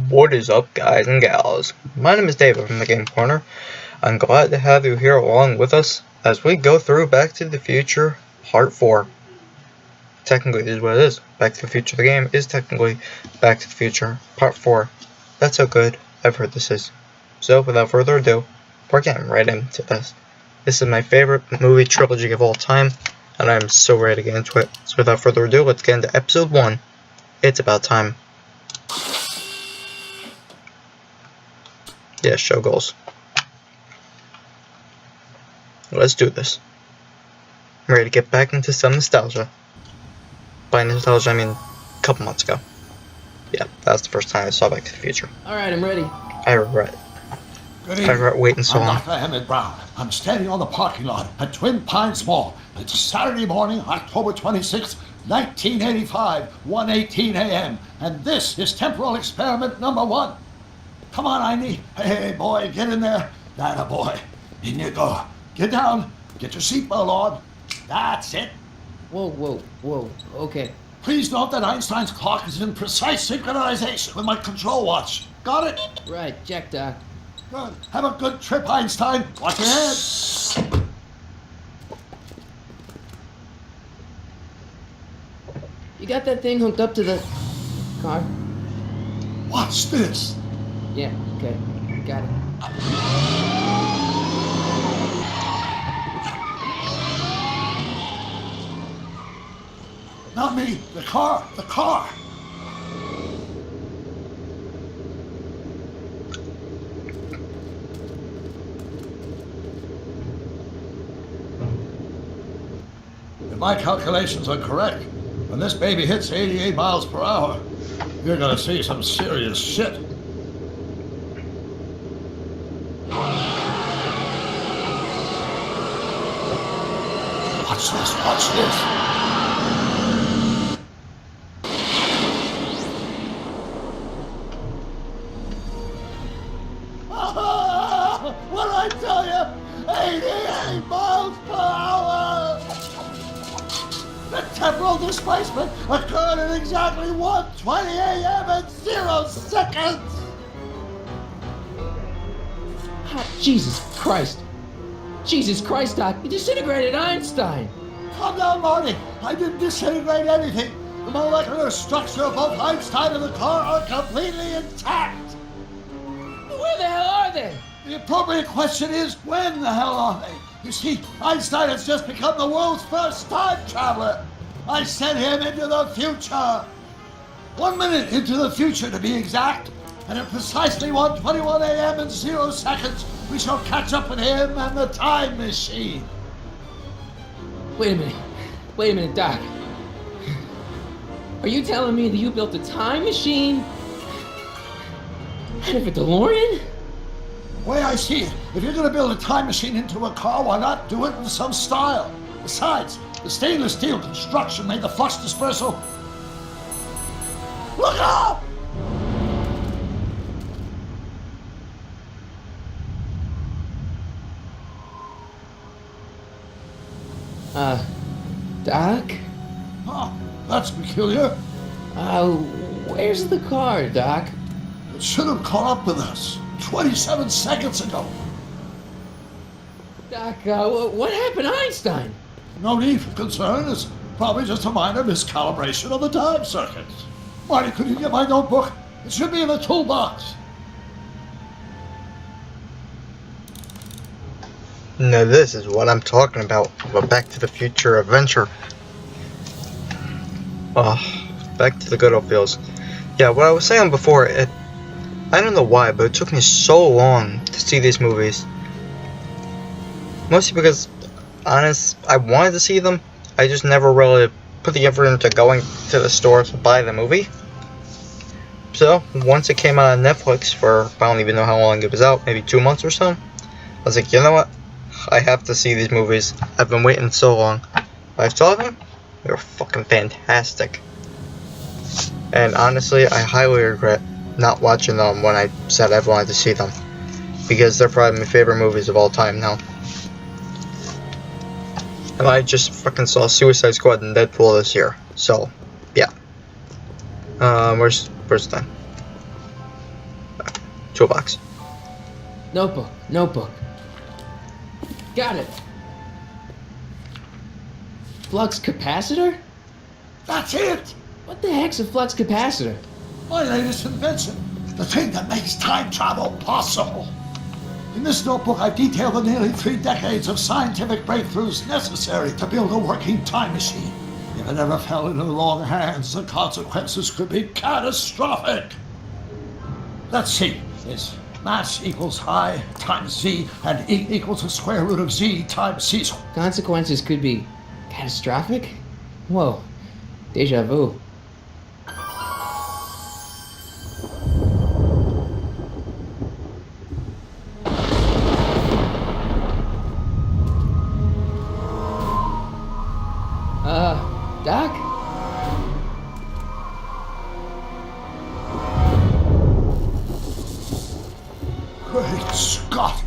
What is up, guys and gals? My name is David from the Game Corner. I'm glad to have you here along with us as we go through Back to the Future Part 4. Technically, this is what it is. Back to the Future, the game, is technically Back to the Future Part 4. That's how good I've heard this is. So, without further ado, we're getting right into this. This is my favorite movie trilogy of all time, and I'm so ready to get into it. So, without further ado, let's get into Episode 1. It's about time. Yeah, show goals. Let's do this. I'm ready to get back into some nostalgia. By nostalgia, I mean a couple months ago. Yeah, that was the first time I saw Back to the Future. Alright, I'm ready. I regret waiting so long. I'm Dr. Emmett Brown. I'm standing on the parking lot at Twin Pines Mall. It's Saturday morning, October 26th, 1985, 1:18 a.m. And this is temporal experiment number 1. Come on, Einie. Hey, boy, get in there. That a boy. In you go. Get down. Get your seatbelt on. That's it. Whoa. Okay. Please note that Einstein's clock is in precise synchronization with my control watch. Got it? Right, check, Doc. Good. Have a good trip, Einstein. Watch your head. You got that thing hooked up to the car? Watch this. Yeah, okay. Got it. Not me. The car. If my calculations are correct, when this baby hits 88 miles per hour, you're gonna see some serious shit. Watch this. What did I tell you? 88 miles per hour! The temporal displacement occurred at exactly 1:20 a.m. and 0 seconds! Jesus Christ, Doc. You disintegrated Einstein. Calm down, Marty. I didn't disintegrate anything. The molecular structure of both Einstein and the car are completely intact. Where the hell are they? The appropriate question is, when the hell are they? You see, Einstein has just become the world's first time traveler. I sent him into the future. 1 minute into the future, to be exact. And at precisely 1:21 a.m. and 0 seconds, we shall catch up with him and the time machine. Wait a minute, Doc. Are you telling me that you built a time machine out of a DeLorean? The way I see it, if you're going to build a time machine into a car, why not do it in some style? Besides, the stainless steel construction made the flux dispersal. Look out! Doc? Huh, that's peculiar. Where's the car, Doc? It should have caught up with us 27 seconds ago. Doc, what happened to Einstein? No need for concern. It's probably just a minor miscalibration of the time circuits. Marty, could you get my notebook? It should be in the toolbox. Now this is what I'm talking about, a Back to the Future adventure. Back to the good old feels. Yeah, what I was saying before, I don't know why, but it took me so long to see these movies. Mostly because, I wanted to see them, I just never really put the effort into going to the store to buy the movie. So, once it came out on Netflix for, I don't even know how long it was out, maybe 2 months or so, I was like, you know what? I have to see these movies. I've been waiting so long. I saw them. They were fucking fantastic. And honestly, I highly regret not watching them when I said I wanted to see them. Because they're probably my favorite movies of all time now. And I just fucking saw Suicide Squad and Deadpool this year. So, yeah. Where's the thing? toolbox. Notebook. Got it. Flux capacitor? That's it! What the heck's a flux capacitor? My latest invention. The thing that makes time travel possible. In this notebook, I've detailed the nearly 3 decades of scientific breakthroughs necessary to build a working time machine. If it ever fell into the wrong hands, the consequences could be catastrophic. Let's see. Is mass equals I times Z, and E equals the square root of Z times C. Consequences could be catastrophic? Whoa. Deja vu. Doc? Great Scott!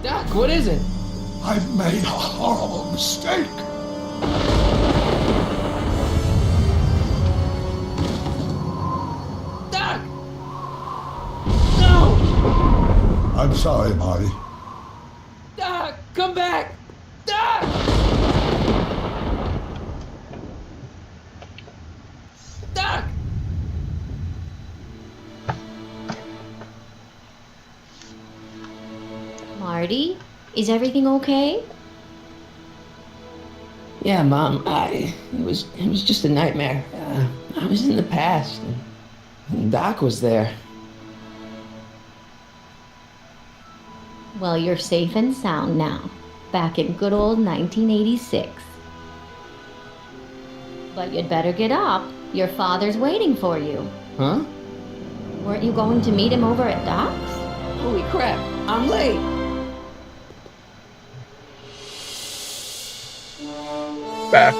Doc, what is it? I made a horrible mistake. Doc! No! I'm sorry, Marty. Doc, come back! Doc! Doc! Marty, is everything okay? Yeah, Mom, it was just a nightmare. I was in the past, and Doc was there. Well, you're safe and sound now, back in good old 1986. But you'd better get up. Your father's waiting for you. Huh? Weren't you going to meet him over at Doc's? Holy crap, I'm late! Back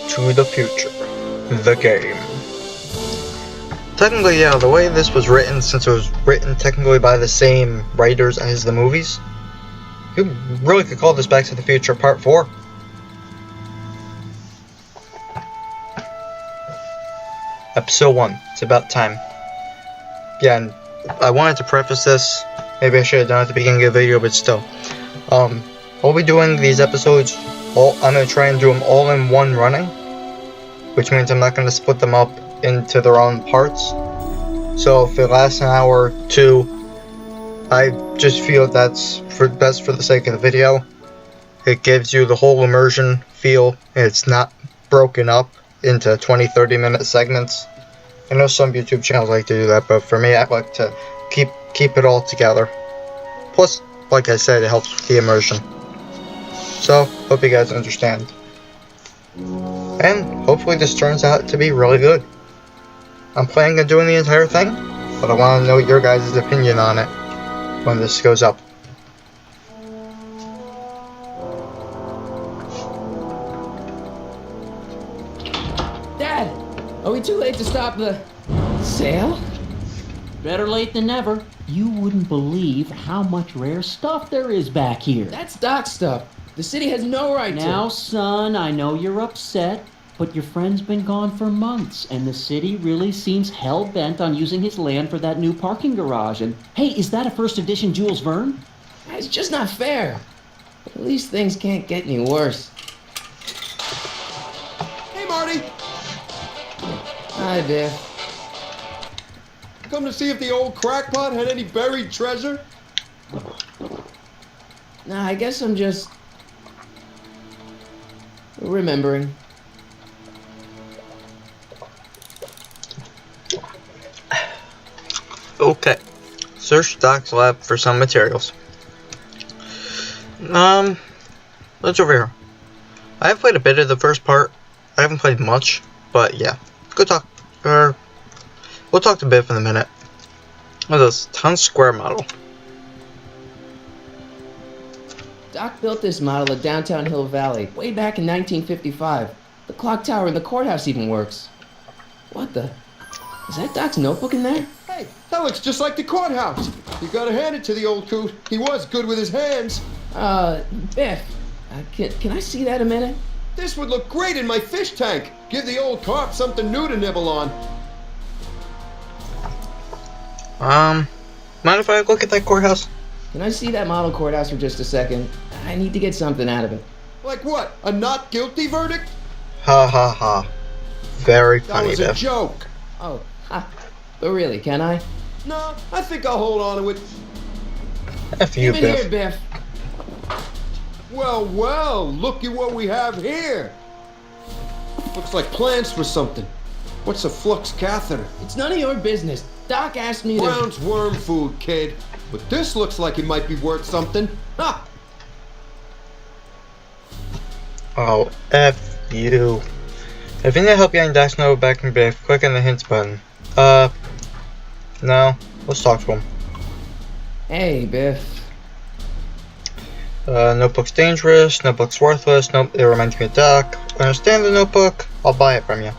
to the Future, the game. Technically, yeah, the way this was written, since it was written technically by the same writers as the movies, you really could call this Back to the Future Part 4. Episode 1, it's about time. Yeah, and I wanted to preface this, maybe I should have done it at the beginning of the video, but still. I'll be doing these episodes, I'm going to try and do them all in one running, which means I'm not going to split them up into their own parts. So if it lasts an hour or two, I just feel that's best for the sake of the video. It gives you the whole immersion feel, and it's not broken up into 20-30 minute segments. I know some YouTube channels like to do that, but for me, I like to keep it all together. Plus, like I said, it helps with the immersion. So, hope you guys understand. And hopefully this turns out to be really good. I'm planning on doing the entire thing, but I want to know your guys' opinion on it when this goes up. Dad! Are we too late to stop the sale? Better late than never. You wouldn't believe how much rare stuff there is back here. That's Doc's stuff. The city has no right to... Now, son, I know you're upset, but your friend's been gone for months, and the city really seems hell-bent on using his land for that new parking garage. And, hey, is that a first edition Jules Verne? It's just not fair. But at least things can't get any worse. Hey, Marty! Hi, Biff. Come to see if the old crackpot had any buried treasure? Nah, I guess I'm just... remembering. Okay. Search Doc's lab for some materials. Let's over here. I have played a bit of the first part. I haven't played much, but yeah. We'll talk to Biff in a minute. What is this? Town Square model. Doc built this model of downtown Hill Valley way back in 1955. The clock tower in the courthouse even works. What the? Is that Doc's notebook in there? Hey, that looks just like the courthouse. You gotta hand it to the old coot. He was good with his hands. Biff, can I see that a minute? This would look great in my fish tank. Give the old carp something new to nibble on. Mind if I look at that courthouse? Can I see that model courthouse for just a second? I need to get something out of it. Like what? A not guilty verdict? Ha ha ha. Very That funny, was a Biff. joke. Oh, ha. But really, can I? No, I think I'll hold on to it. F you, Give it Biff. here, Biff. Well, well, look at what we have here. Looks like plans for something. What's a flux catheter? It's none of your business. Doc asked me to... Brown's worm food, kid. But this looks like it might be worth something. Ha! Oh, F you. If you need help getting Dax Nova back in Biff, click on the hints button. No. Let's talk to him. Hey, Biff. Notebook's dangerous, notebook's worthless, nope, it reminds me of Doc. Understand the notebook? I'll buy it from you.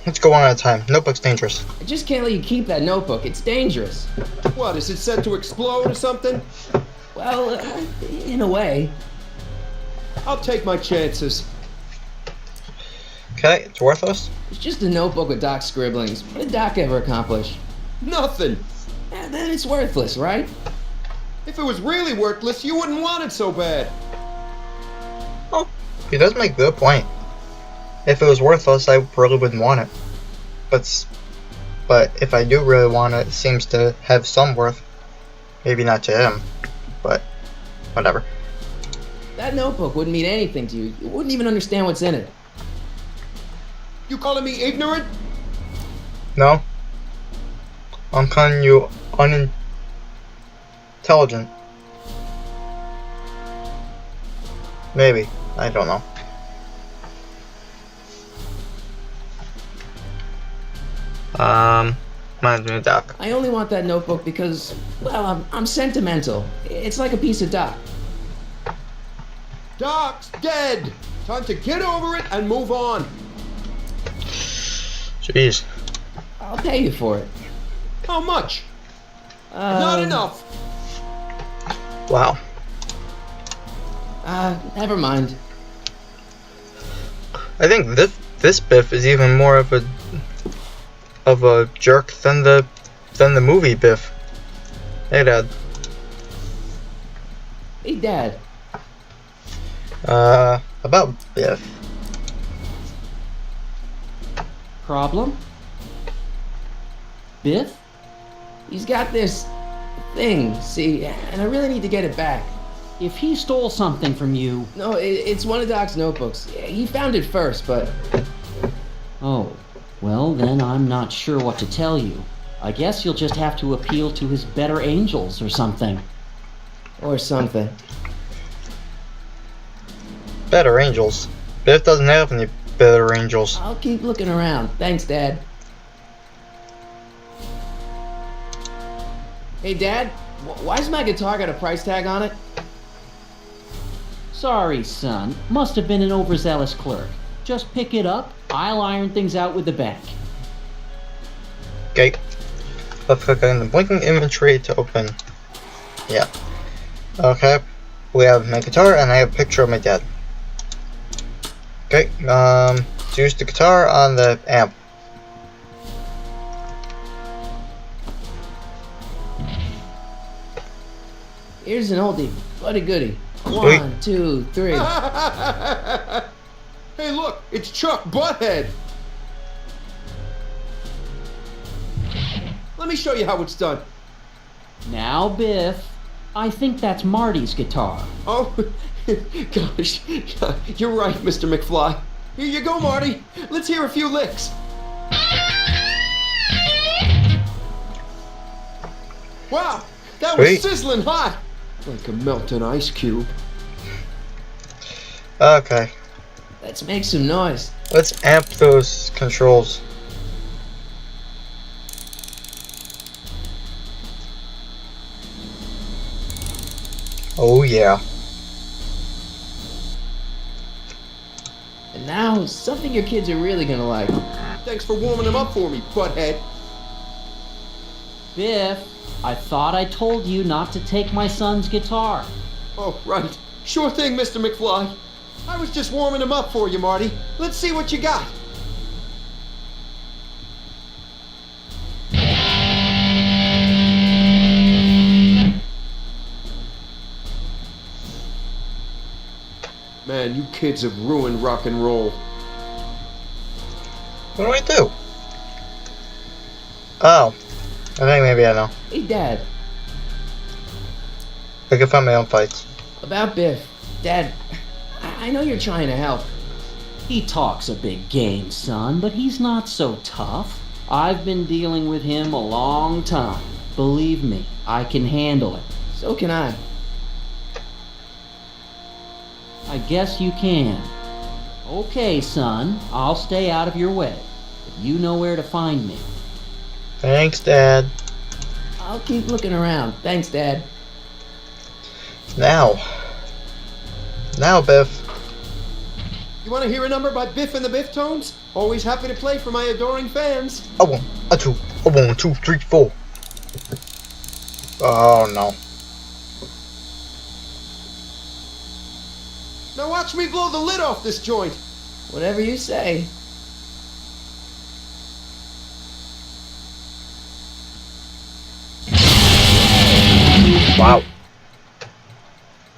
Let's go one at a time. Notebook's dangerous. I just can't let you keep that notebook. It's dangerous. What, is it set to explode or something? Well, in a way. I'll take my chances. Okay, it's worthless. It's just a notebook with Doc's scribblings. What did Doc ever accomplish? Nothing. Then it's worthless, right? If it was really worthless, you wouldn't want it so bad. Oh, he does make a good point. If it was worthless, I really wouldn't want it. But if I do really want it, it seems to have some worth. Maybe not to him, but whatever. That notebook wouldn't mean anything to you. You wouldn't even understand what's in it. You calling me ignorant? No? I'm calling you unintelligent. Maybe. I don't know. Reminds me of Doc. I only want that notebook because, well, I'm sentimental. It's like a piece of Doc. Doc's dead. Time to get over it and move on. Jeez. I'll pay you for it. How much? Not enough. Wow. Never mind. I think this Biff is even more of a jerk than the movie Biff. Hey, Dad. Hey, Dad. About Biff. Problem? Biff? He's got this thing, see, and I really need to get it back. If he stole something from you... No, it's one of Doc's notebooks. He found it first, but... Oh, well then I'm not sure what to tell you. I guess you'll just have to appeal to his better angels or something. Or something. Better angels. Biff doesn't have any better angels. I'll keep looking around. Thanks, Dad. Hey, Dad, why's my guitar got a price tag on it? Sorry, son. Must have been an overzealous clerk. Just pick it up. I'll iron things out with the bank. Okay. Let's click on the blinking inventory to open. Yeah. Okay. We have my guitar and I have a picture of my dad. Okay. Use the guitar on the amp. Here's an oldie, but a goodie. Sweet. 1, 2, 3. Hey, look, it's Chuck Butthead. Let me show you how it's done. Now, Biff, I think that's Marty's guitar. Oh, gosh, you're right, Mr. McFly. Here you go, Marty. Let's hear a few licks. Wow, that was Sweet. sizzling hot. Like a melting ice cube. Okay. Let's make some noise. Let's amp those controls. Oh yeah. And now, something your kids are really gonna like. Thanks for warming them up for me, Butthead. Biff, I thought I told you not to take my son's guitar. Oh, right. Sure thing, Mr. McFly. I was just warming him up for you, Marty. Let's see what you got. man, you kids have ruined rock and roll. What do I do? Oh, I think maybe I know. Hey, Dad. I can find my own fights. About Biff. Dad, I know you're trying to help. He talks a big game, son, but he's not so tough. I've been dealing with him a long time. Believe me, I can handle it. So can I. I guess you can. Okay, son, I'll stay out of your way. But you know where to find me. Thanks, Dad. I'll keep looking around. Thanks, Dad. Now, Biff. You want to hear a number by Biff and the Biff Tones? Always happy to play for my adoring fans. A 1, a 2, a 1, 2, 3, 4. Oh no. Now watch me blow the lid off this joint. Whatever you say. Wow.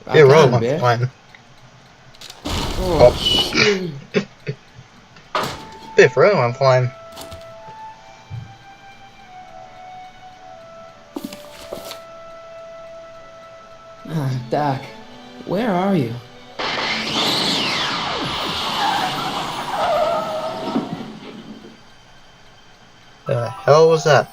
Rock Yeah, roll on, my Biff. fine. Oh, shit. Biff, roll I'm fine. Doc, where are you? The hell was that?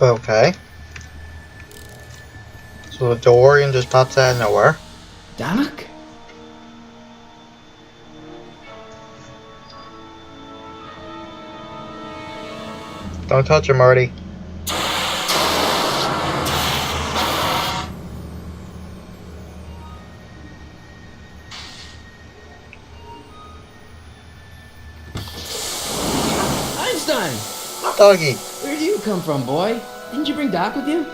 Okay. So the DeLorean just pops out of nowhere. Doc? Don't touch him, Marty. Einstein! Doggy. Where do you come from, boy? Didn't you bring Doc with you?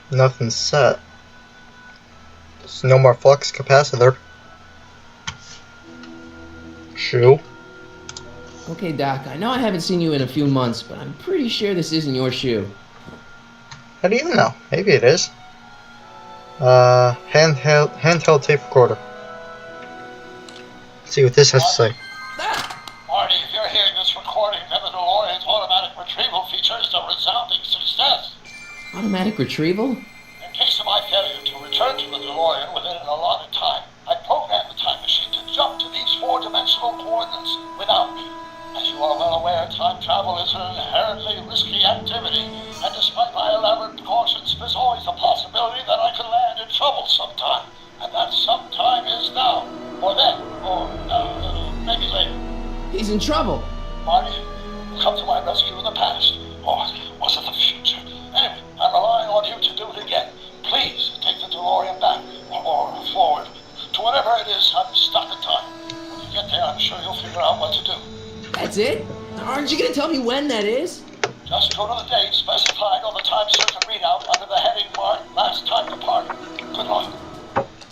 Nothing's set. There's no more flux capacitor. Shoe. Okay, Doc, I know I haven't seen you in a few months, but I'm pretty sure this isn't your shoe. How do you know? Maybe it is. Handheld tape recorder. Let's see what this has to say. Marty, if you're hearing this recording, then the DeLorean's automatic retrieval feature is a resounding success. Automatic retrieval? In case of my failure to return to the DeLorean within an allotted time, I programmed the time machine to jump to these four-dimensional coordinates without me. As you are well aware, time travel is an inherently risky activity, and despite my elaborate precautions, there's always a possibility that I could land in trouble sometime. And that sometime is now, or then, or maybe later. He's in trouble. Marty, you come to my rescue in the past, or was it the future? Anyway, I'm relying on you to do it again. Please take the DeLorean back, or forward, to whatever it is I'm stuck in time. When you get there, I'm sure you'll figure out what to do. That's it? Aren't you gonna tell me when that is? Just go to the date specified on the time circuit readout under the heading marked Last Time Departed. Good luck.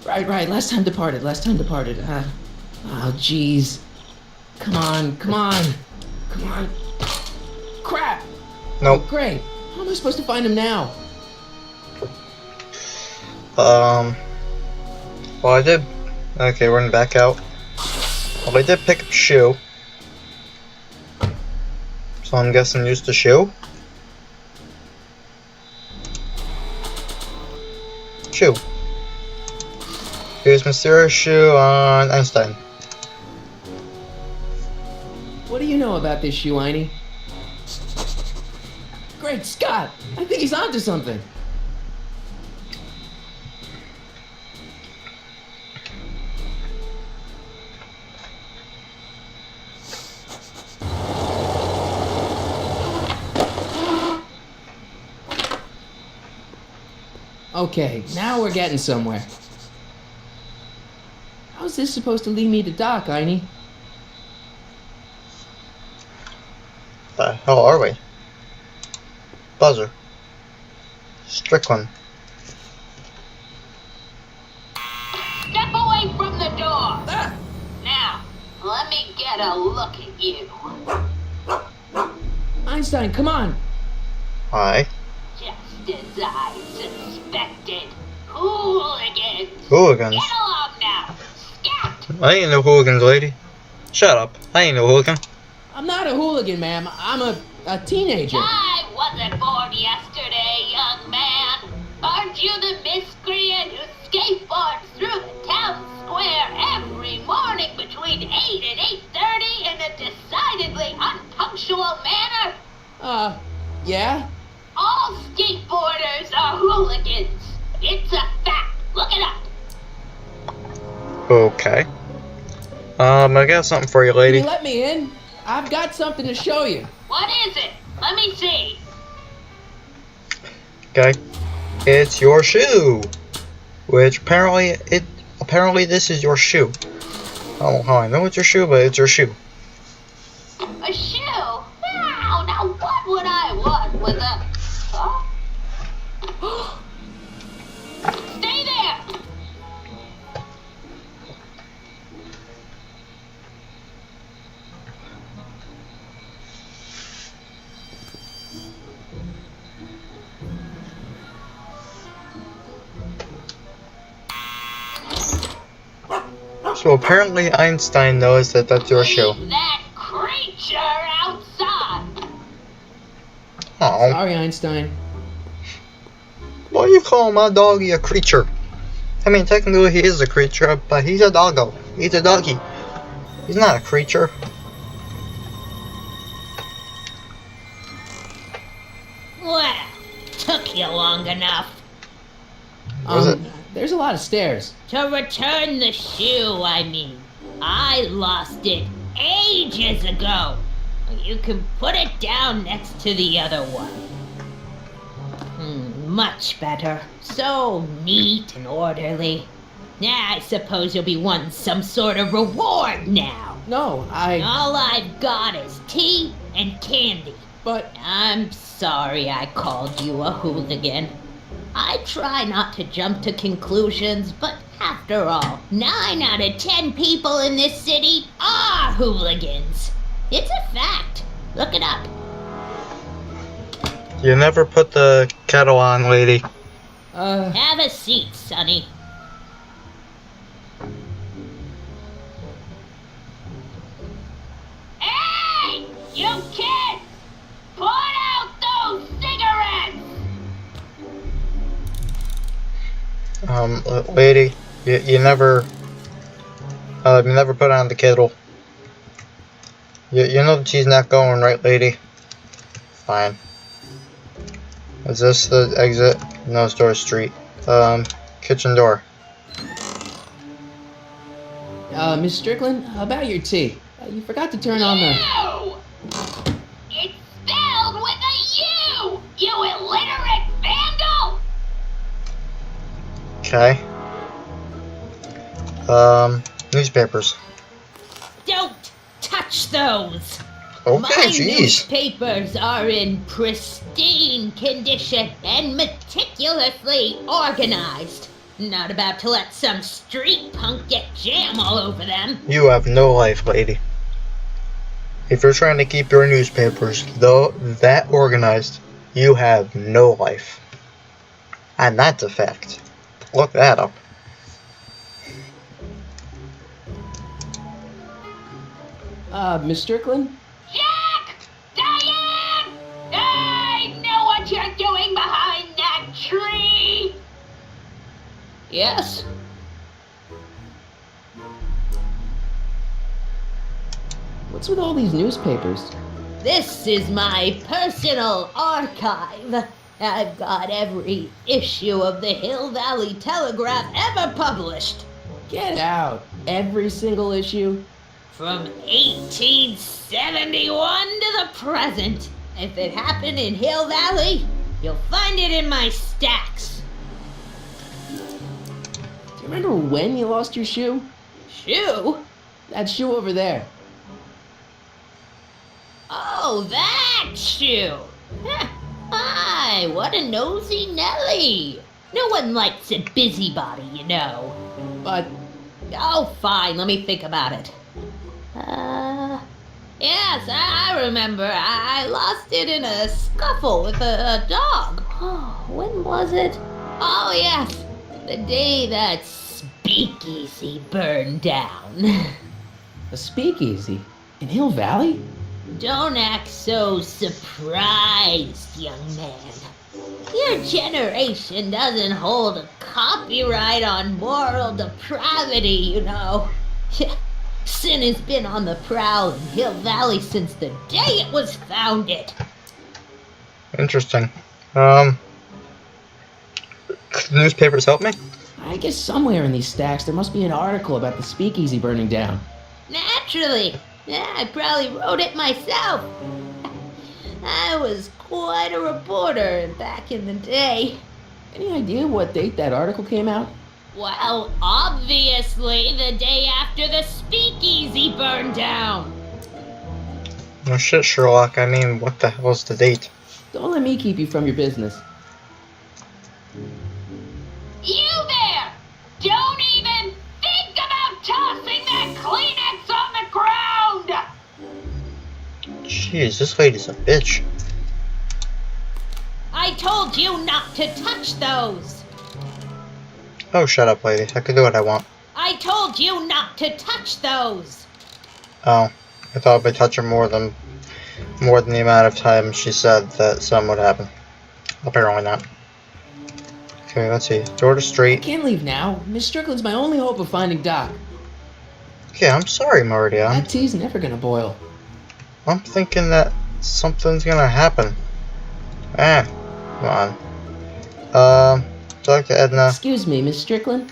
Right, last time departed. Oh, jeez. Come on. Crap! Nope. Oh, great. How am I supposed to find him now? Well, I did. Okay, we're gonna back out. Well, I did pick up shoe. So I'm guessing use the shoe. Shoe. Here's mysterious shoe on Einstein. What do you know about this shoe, Einie? Great Scott! I think he's onto something. Okay, now we're getting somewhere. How's this supposed to lead me to Doc, Einie? Oh, are we? Buzzer. Strickland. Step away from the door. Now, let me get a look at you. Einstein, come on. Hi. Just as I suspected. Hooligans. Hooligans. Get along now. Scat. I ain't no hooligans, lady. Shut up. I ain't no hooligan. I'm not a hooligan, ma'am. I'm a teenager. I wasn't born yesterday, young man. Aren't you the miscreant who skateboards through the town square every morning between 8 and 8:30 in a decidedly unpunctual manner? Yeah? All skateboarders are hooligans. It's a fact. Look it up. Okay. I got something for you, Can lady. you let me in? I've got something to show you. What is it? Let me see. Okay. It's your shoe. Which apparently this is your shoe. I don't know how I know it's your shoe, but it's your shoe. A shoe? Now what would I want with a... Huh? Stay there! So apparently Einstein knows that that's your shoe. Leave that creature outside! Oh, Sorry, Einstein. why are you calling my doggy a creature? I mean, technically he is a creature, but he's a doggo. He's a doggy. He's not a creature. Well, took you long enough. Was it? There's a lot of stairs. To return the shoe, I mean. I lost it ages ago. You can put it down next to the other one. Much better. So neat and orderly. I suppose you'll be wanting some sort of reward now. No, All I've got is tea and candy. But I'm sorry I called you a hooligan. I try not to jump to conclusions, but after all, 9 out of 10 people in this city are hooligans. It's a fact. Look it up. You never put the kettle on, lady. Have a seat, Sonny. Hey! You kids! Put out those cigarettes! Lady, you never put on the kettle. You know that she's not going, right, lady? Fine. Is this the exit? No, Store Street. Kitchen door. Miss Strickland, about your tea. You forgot to turn on the... You! It's spelled with a U! You illiterate vandal! Okay. Newspapers. Don't touch those! Okay, My jeez. newspapers are in pristine condition and meticulously organized. Not about to let some street punk get jam all over them. You have no life, lady. If you're trying to keep your newspapers that organized, you have no life. And that's a fact. Look that up. Miss Strickland? Jack! Diane! I know what you're doing behind that tree! Yes? What's with all these newspapers? This is my personal archive. I've got every issue of the Hill Valley Telegraph ever published. Get out. Every single issue? From 1871 to the present. If it happened in Hill Valley, you'll find it in my stacks. Do you remember when you lost your shoe? Shoe? That shoe over there. Oh, that That's you! Hi, what a nosy Nelly! No one likes a busybody, you know. But Oh, fine, let me think about it. Yes, I remember. I lost it in a scuffle with a dog. Oh, when was it? Oh, yes, the day that speakeasy burned down. a speakeasy in Hill Valley? Don't act so surprised, young man. Your generation doesn't hold a copyright on moral depravity, you know. Sin has been on the prowl in Hill Valley since the day it was founded. Interesting. Could the newspapers help me? I guess somewhere in these stacks there must be an article about the speakeasy burning down. Naturally. Yeah, I probably wrote it myself. I was quite a reporter back in the day. Any idea what date that article came out? Well, obviously the day after the speakeasy burned down. No shit, Sherlock. I mean, what the hell's the date? Don't let me keep you from your business. You there! Don't even think about tossing that Kleenex on the ground! Jeez, this lady's a bitch. I told you not to touch those! Oh, shut up, lady. I can do what I want. I told you not to touch those! Oh, I thought by touching more than the amount of time she said that something would happen. Apparently not. Okay, let's see. Door to I street. can't leave now. Miss Strickland's my only hope of finding Doc. Okay, I'm sorry, Marty. That tea's never gonna boil. I'm thinking that something's gonna happen. Come on. Talk to Edna. Excuse me, Miss Strickland?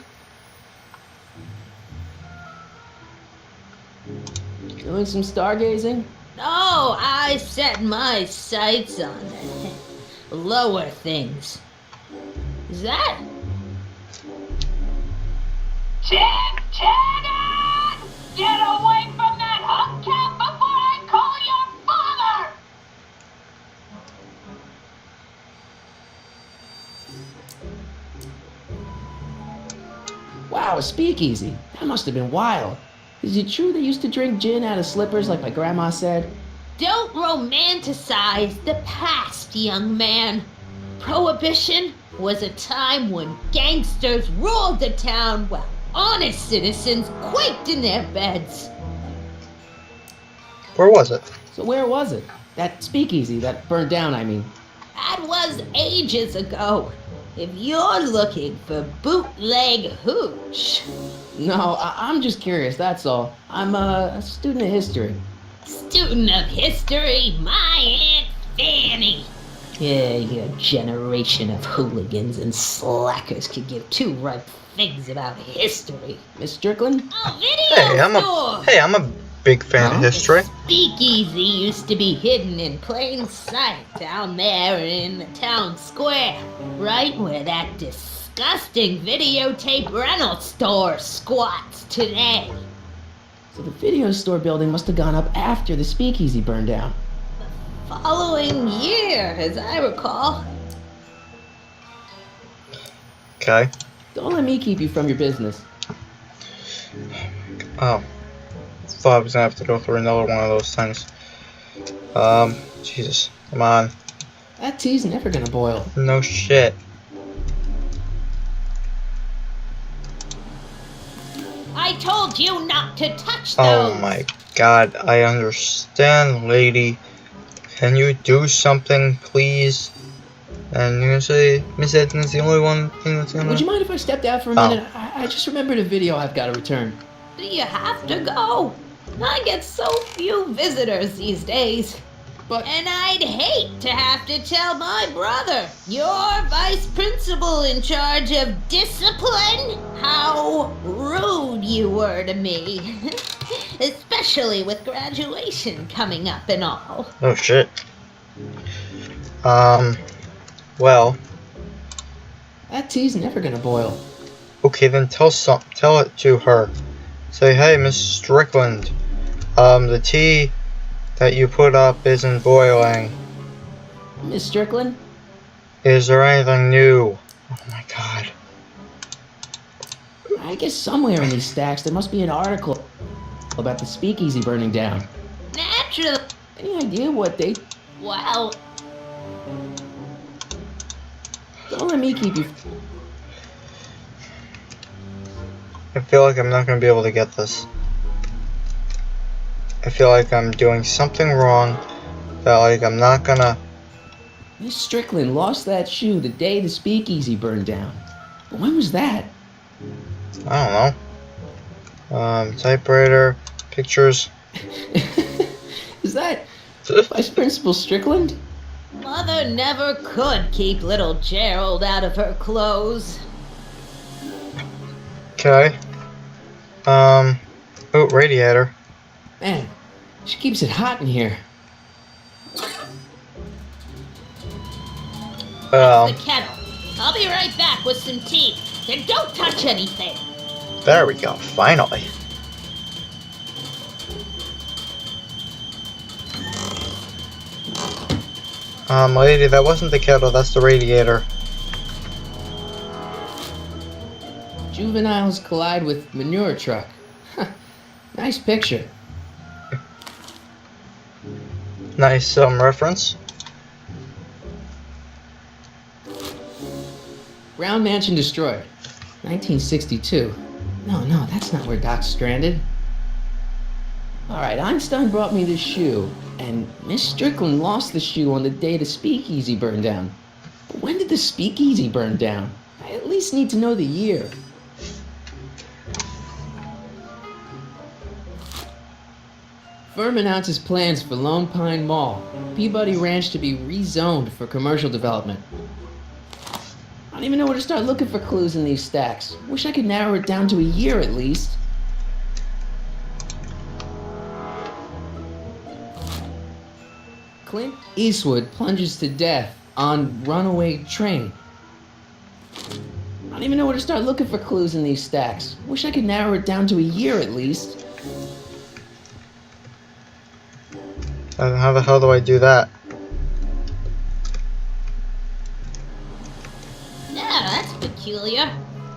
Doing some stargazing? No, I set my sights on lower things. Is that? Tenant! Get away from that hubcap before I call your father! Wow, a speakeasy. That must have been wild. Is it true they used to drink gin out of slippers like my grandma said? Don't romanticize the past, young man. Prohibition was a time when gangsters ruled the town while honest citizens quaked in their beds. Where was it? So where was it? That speakeasy that burned down, I mean. That was ages ago. If you're looking for bootleg hooch. No, I'm just curious, that's all. I'm a student of history. Student of history, my Aunt Fanny. Yeah, your generation of hooligans and slackers could give two ripe figs about history. Miss Strickland? A video store! I'm a big fan of history. Speakeasy used to be hidden in plain sight down there in the town square, right where that disgusting videotape rental store squats today. So the video store building must have gone up after the speakeasy burned down. Following year, as I recall. Okay. Don't let me keep you from your business. Oh. Thought I was gonna have to go through another one of those things. Jesus. Come on. That tea's never gonna boil. No shit. I told you not to touch those. Oh my god. I understand, lady. Can you do something, please? And you're gonna say Miss Edna's the only one thing that's gonna... Would you mind if I stepped out for a minute? I just remembered a video I've got to return. Do you have to go? I get so few visitors these days. And I'd hate to have to tell my brother, your vice principal in charge of discipline, how rude you were to me. Especially with graduation coming up and all. Oh shit. Well. That tea's never gonna boil. Okay, then tell it to her. Say, hey, Miss Strickland. The tea that you put up isn't boiling. Miss Strickland? Is there anything new? Oh my god. I guess somewhere in these stacks there must be an article about the speakeasy burning down. Naturally. Any idea what they... Well, Don't let me keep you... I feel like I'm not going to be able to get this. I feel like I'm doing something wrong. That like I'm not gonna... Miss Strickland lost that shoe the day the speakeasy burned down. But when was that? I don't know. Typewriter, pictures. Is that Vice Principal Strickland? Mother never could keep little Gerald out of her clothes. Okay. Oh, radiator. Man, she keeps it hot in here. The kettle. I'll be right back with some tea. And don't touch anything. There we go, finally. Lady, that wasn't the kettle, that's the radiator. Juveniles collide with manure truck. Nice picture. Nice, reference. Brown Mansion destroyed. 1962. No, that's not where Doc's stranded. Alright, Einstein brought me this shoe, and Miss Strickland lost the shoe on the day the speakeasy burned down. But when did the speakeasy burn down? I at least need to know the year. Firm announces plans for Lone Pine Mall, Peabody Ranch to be rezoned for commercial development. I don't even know where to start looking for clues in these stacks. Wish I could narrow it down to a year at least. Clint Eastwood plunges to death on runaway train. I don't even know where to start looking for clues in these stacks. Wish I could narrow it down to a year at least. How the hell do I do that? Yeah, that's peculiar.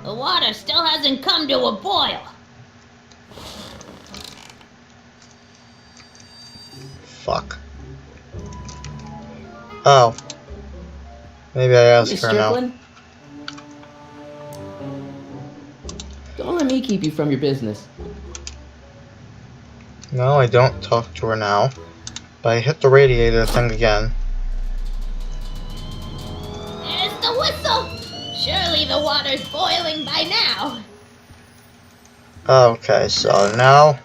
The water still hasn't come to a boil. Fuck. Oh. Maybe I asked Miss her now. Strickland? Don't let me keep you from your business. No, I don't talk to her now. But I hit the radiator thing again. There's the whistle. Surely the water's boiling by now. Okay, so now...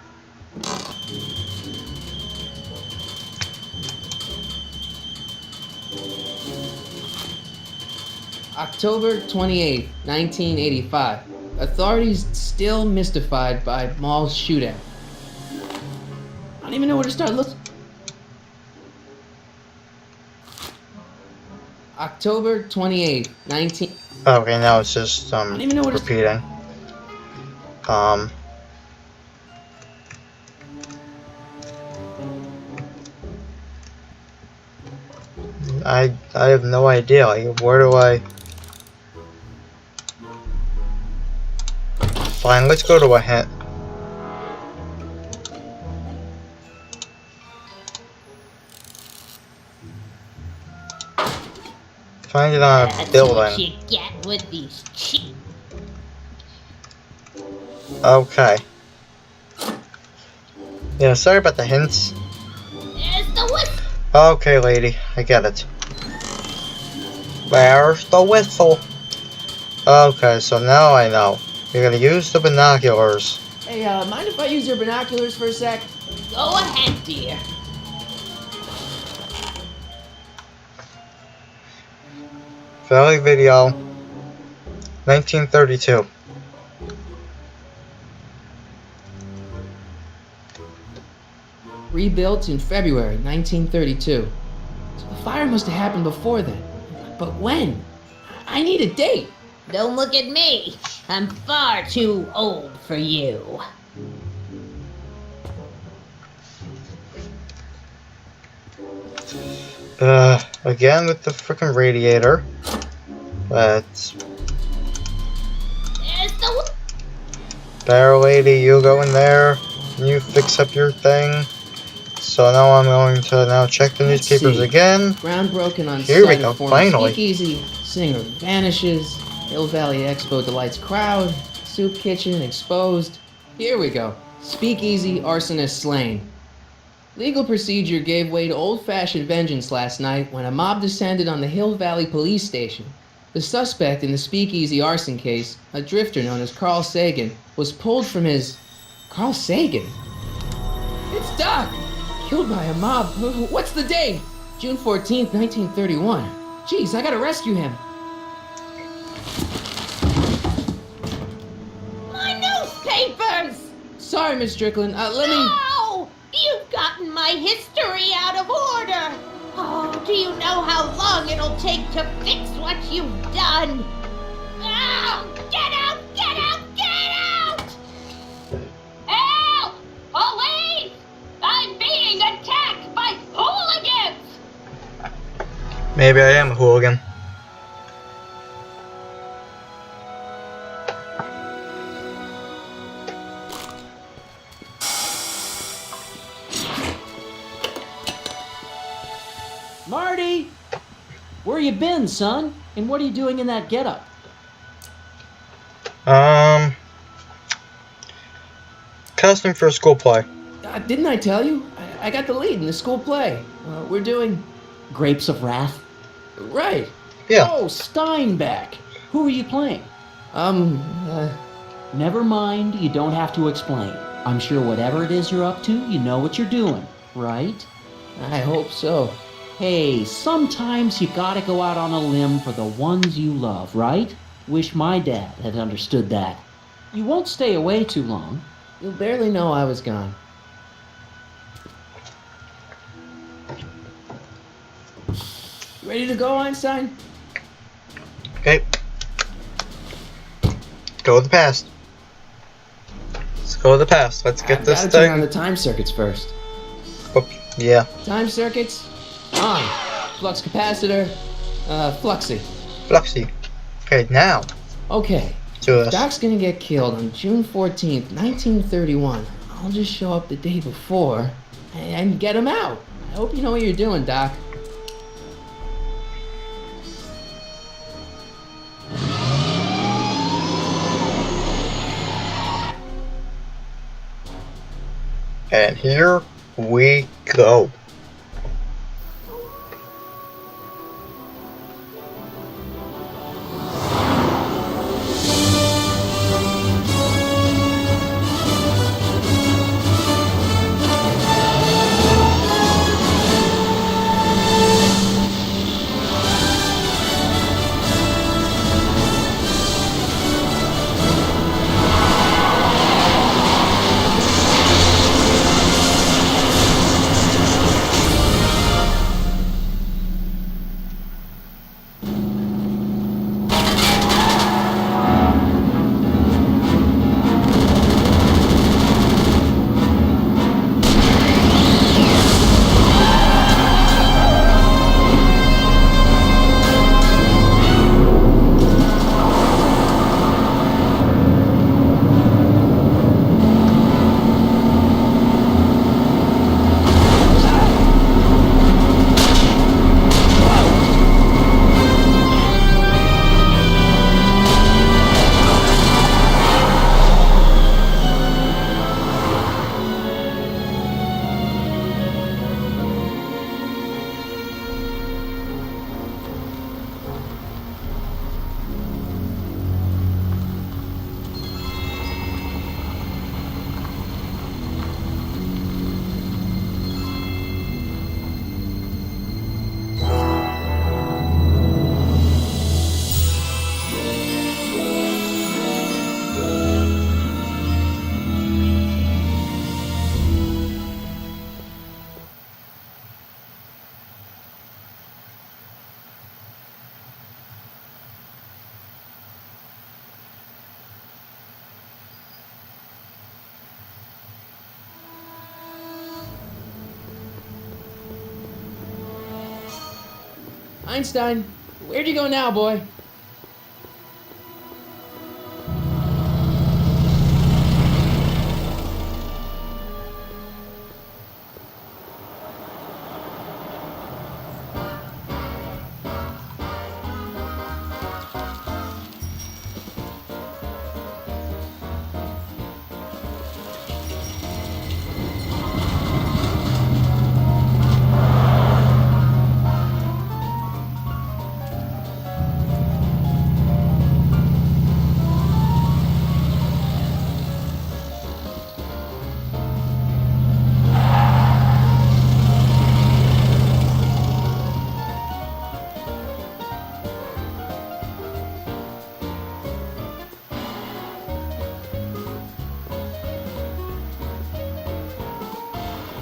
October 28th, 1985. Authorities still mystified by mall shootout. I don't even know where to start looking. October 28th, 19... Okay, now it's just, don't even know what repeating. I have no idea, like, where do I... Fine, let's go to a hint. Find it on a That's building. what you get with these cheap. Okay. Yeah, sorry about the hints. There's the whistle. Okay, lady, I get it. Where's the whistle? Okay, so now I know. You're gonna use the binoculars. Hey, mind if I use your binoculars for a sec? Go ahead, dear. Valley Video, 1932. Rebuilt in February 1932. So the fire must have happened before then. But when? I need a date. Don't look at me. I'm far too old for you. Again with the freaking radiator. Let's... There's the Bear lady, you go in there. You fix up your thing. So now I'm going to now check the Let's newspapers see. again. Ground broken on Here we site go, of former finally. speakeasy. Singer vanishes. Hill Valley Expo delights crowd. Soup kitchen exposed. Here we go. Speakeasy arsonist slain. Legal procedure gave way to old-fashioned vengeance last night when a mob descended on the Hill Valley police station. The suspect in the speakeasy arson case, a drifter known as Carl Sagan, was pulled from his... Carl Sagan? It's Doc! Killed by a mob. What's the date? June 14th, 1931. Jeez, I gotta rescue him. my newspapers! Sorry, Miss Strickland. Let me... No! You've gotten my history out of order! Oh, do you know how long it'll take to fix what you've done? Oh, get out! Get out! Get out! Help! Police! I'm being attacked by hooligans! Maybe I am a hooligan. Marty! Where you been, son? And what are you doing in that getup? Costume for a school play. Didn't I tell you? I got the lead in the school play. We're doing... Grapes of Wrath? Right. Yeah. Oh, Steinbeck! Who are you playing? Never mind, you don't have to explain. I'm sure whatever it is you're up to, you know what you're doing, right? I hope so. Hey, sometimes you gotta go out on a limb for the ones you love, right? Wish my dad had understood that. You won't stay away too long. You'll barely know I was gone. You ready to go, Einstein? Okay. Go with the past. Let's go with the past. Let's get I've this gotta turn on thing. the time circuits first. Oh, yeah. Time circuits on. Flux capacitor, fluxy. Fluxy. Okay, now. Okay. Do this. Doc's gonna get killed on June 14th, 1931. I'll just show up the day before and get him out. I hope you know what you're doing, Doc. And here we go. Einstein, where'd you go now, boy?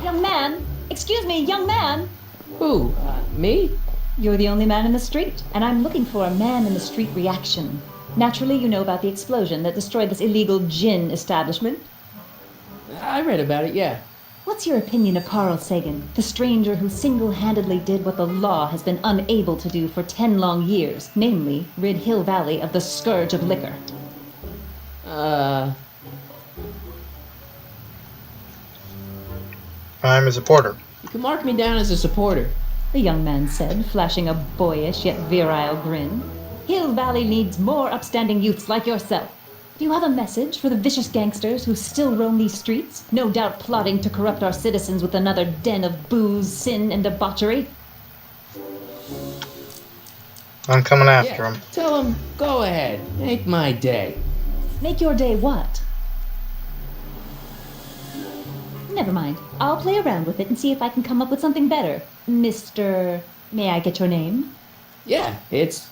Young man! Excuse me, young man! Who? Me? You're the only man in the street, and I'm looking for a man in the street reaction. Naturally, you know about the explosion that destroyed this illegal gin establishment. I read about it, yeah. What's your opinion of Carl Sagan, the stranger who single-handedly did what the law has been unable to do for 10 long years, namely, rid Hill Valley of the scourge of liquor? I'm a supporter. You can mark me down as a supporter. The young man said, flashing a boyish yet virile grin. Hill Valley needs more upstanding youths like yourself. Do you have a message for the vicious gangsters who still roam these streets, no doubt plotting to corrupt our citizens with another den of booze, sin, and debauchery? I'm coming after him. Tell him, go ahead, make my day. Make your day what? Never mind. I'll play around with it and see if I can come up with something better. Mr. May I get your name? Yeah, it's...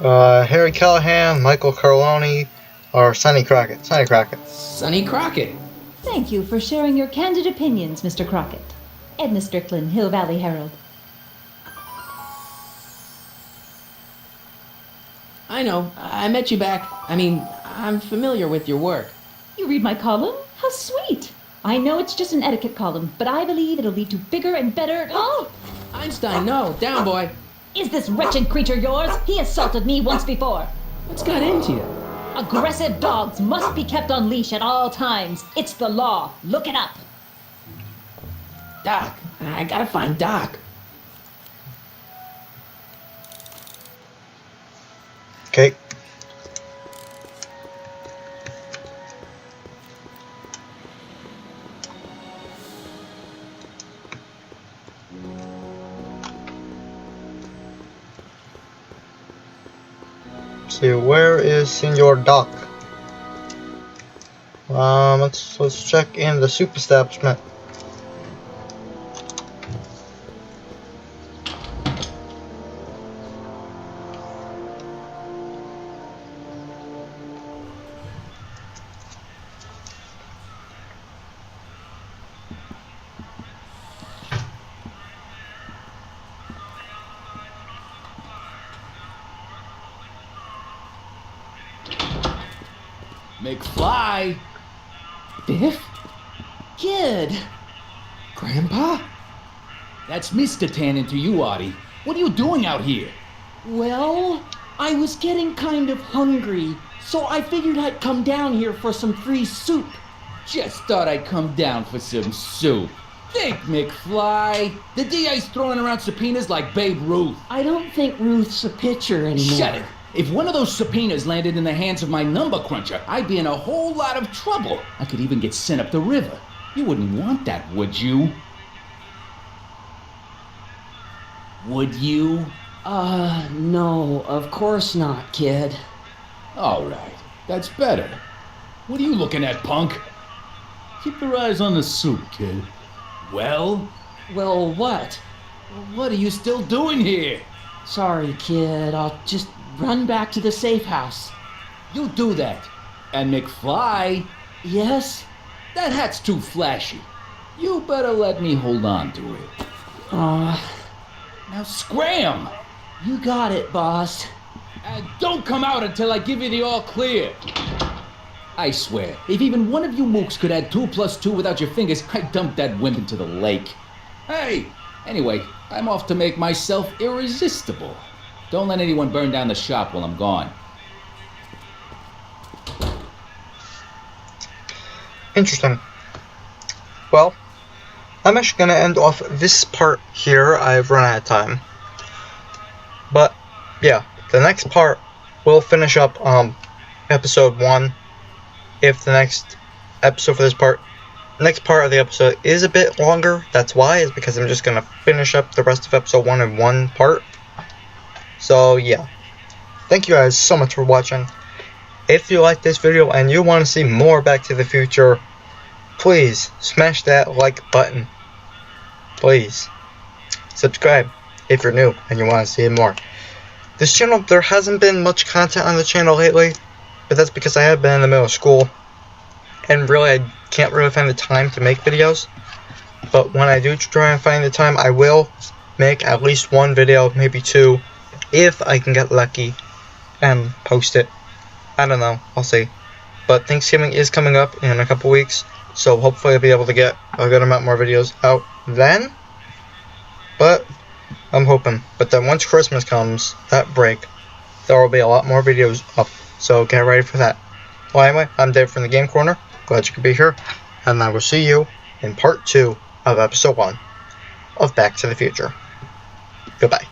Harry Callahan, Michael Carlone, or Sonny Crockett. Sonny Crockett. Sonny Crockett. Thank you for sharing your candid opinions, Mr. Crockett. Edna Strickland, Hill Valley Herald. I know, I met you back. I'm familiar with your work. You read my column? How sweet! I know it's just an etiquette column, but I believe it'll lead to bigger and better... Oh! Einstein, no, down, boy. Is this wretched creature yours? He assaulted me once before. What's got into you? Aggressive dogs must be kept on leash at all times. It's the law. Look it up. Doc, I gotta find Doc. Okay. See, where is Senor Doc? Let's check in the soup establishment. McFly! Biff? Kid! Grandpa? That's Mr. Tannen to you, Artie. What are you doing out here? Well, I was getting kind of hungry, so I figured I'd come down here for some free soup. Just thought I'd come down for some soup. Think, McFly. The DA's throwing around subpoenas like Babe Ruth. I don't think Ruth's a pitcher anymore. Shut it. If one of those subpoenas landed in the hands of my number cruncher, I'd be in a whole lot of trouble. I could even get sent up the river. You wouldn't want that, would you? Would you? No, of course not, kid. All right, that's better. What are you looking at, punk? Keep your eyes on the soup, kid. Well? Well, what? What are you still doing here? Sorry, kid. I'll just run back to the safe house. You do that. And McFly, Yes? that hat's too flashy. You better let me hold on to it. Now scram! You got it, boss. And don't come out until I give you the all clear. I swear, if even one of you mooks could add 2 + 2 without your fingers, I'd dump that wimp into the lake. Hey, Anyway, I'm off to make myself irresistible. Don't let anyone burn down the shop while I'm gone. Interesting. Well, I'm actually going to end off this part here. I've run out of time. But, yeah, the next part will finish up episode 1. If the next episode for this part, next part of the episode is a bit longer, that's why, is because I'm just going to finish up the rest of episode 1 in one part. So, yeah. Thank you guys so much for watching. If you like this video and you want to see more Back to the Future, please smash that like button. Please. Subscribe if you're new and you want to see more. This channel, there hasn't been much content on the channel lately, but that's because I have been in the middle of school, and really I can't really find the time to make videos. But when I do try and find the time, I will make at least one video, maybe two, if I can get lucky, and post it. I don't know, I'll see. But Thanksgiving is coming up in a couple weeks, so hopefully I'll be able to get a good amount more videos out then. But I'm hoping. But then once Christmas comes, that break, there will be a lot more videos up. So get ready for that. Well, anyway, I'm Dave from the Game Corner. Glad you could be here. And I will see you in part 2 of episode 1 of Back to the Future. Goodbye.